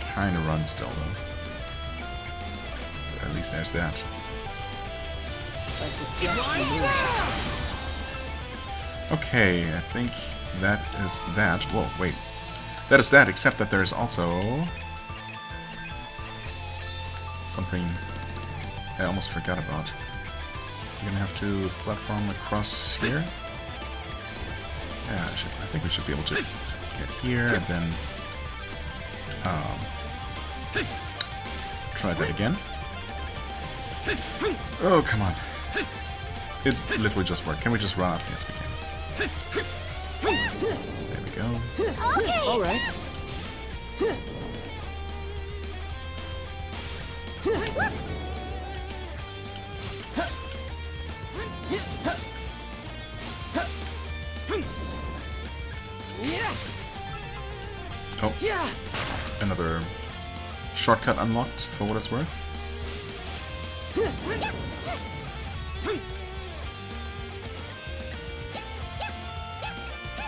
kind of run still, though. But at least there's that. Okay, I think that is that. Whoa, wait. That is that, except that there's also something I almost forgot about. You're gonna have to platform across here. Yeah, I think we should be able to get here and then try that again. Oh, come on. It literally just worked. Can we just run up? Yes, we can. There we go. Okay. All right. Oh, another shortcut unlocked for what it's worth.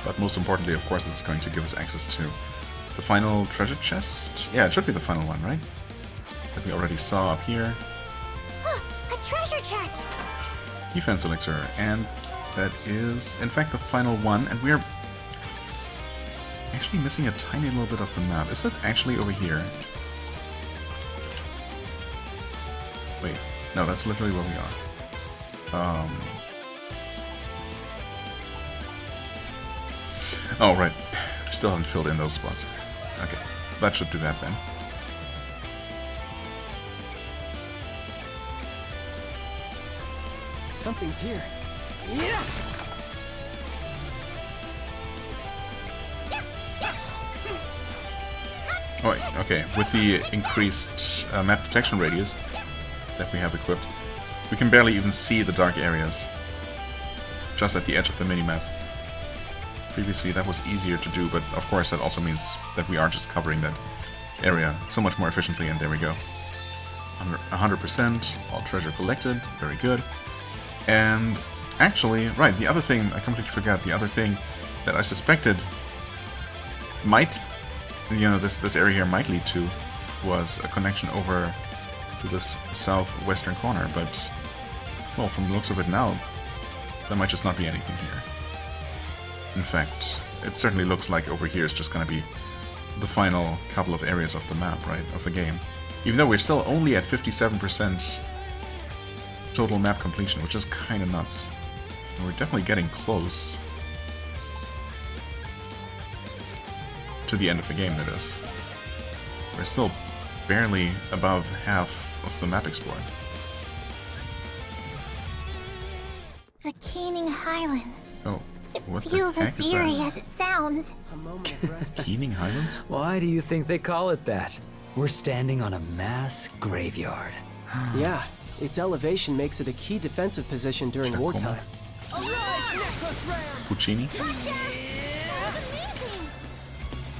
But most importantly, of course, this is going to give us access to the final treasure chest. Yeah, it should be the final one, right? That we already saw up here. A treasure chest! Defense elixir, and that is, in fact, the final one, and we're actually missing a tiny little bit of the map. Is it actually over here? Wait, no, that's literally where we are. Oh, right. Still haven't filled in those spots. Okay, that should do that then. Something's here. Oh, wait, okay. With the increased map detection radius that we have equipped, we can barely even see the dark areas. Just at the edge of the minimap. Previously that was easier to do, but of course that also means that we are just covering that area so much more efficiently, and there we go. 100%, all treasure collected, very good. And actually, right, the other thing, I completely forgot, the other thing that I suspected might, you know, this area here might lead to was a connection over to this southwestern corner, but, well, from the looks of it now, there might just not be anything here. In fact, it certainly looks like over here is just going to be the final couple of areas of the map, right, of the game. Even though we're still only at 57% total map completion, which is kind of nuts. And we're definitely getting close to the end of the game, that is. We're still barely above half of the map explored. The Keening Highlands. Oh. What Feels the heck as eerie as it sounds. Keening Highlands? Why do you think they call it that? We're standing on a mass graveyard. Yeah, its elevation makes it a key defensive position during wartime. Puccini?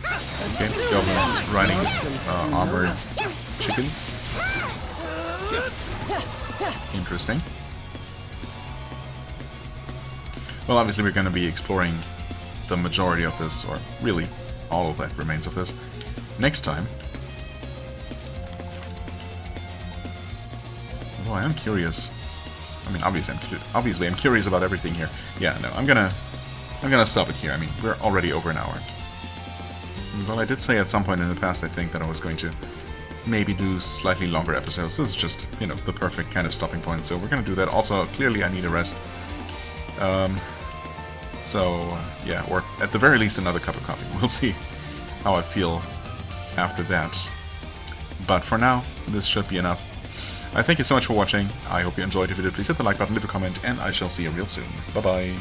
Okay, goblins riding armored chickens. Interesting. Well, obviously we're going to be exploring the majority of this, or really all of that remains of this, next time. Well, I am curious. I mean, obviously I'm curious about everything here. Yeah, no, I'm gonna stop it here. I mean, we're already over an hour. Well, I did say at some point in the past, I think, that I was going to maybe do slightly longer episodes. This is just, you know, the perfect kind of stopping point, so we're gonna do that. Also, clearly I need a rest. So, yeah, or at the very least another cup of coffee. We'll see how I feel after that. But for now, this should be enough. I thank you so much for watching. I hope you enjoyed. If you did, please hit the like button, leave a comment, and I shall see you real soon. Bye-bye.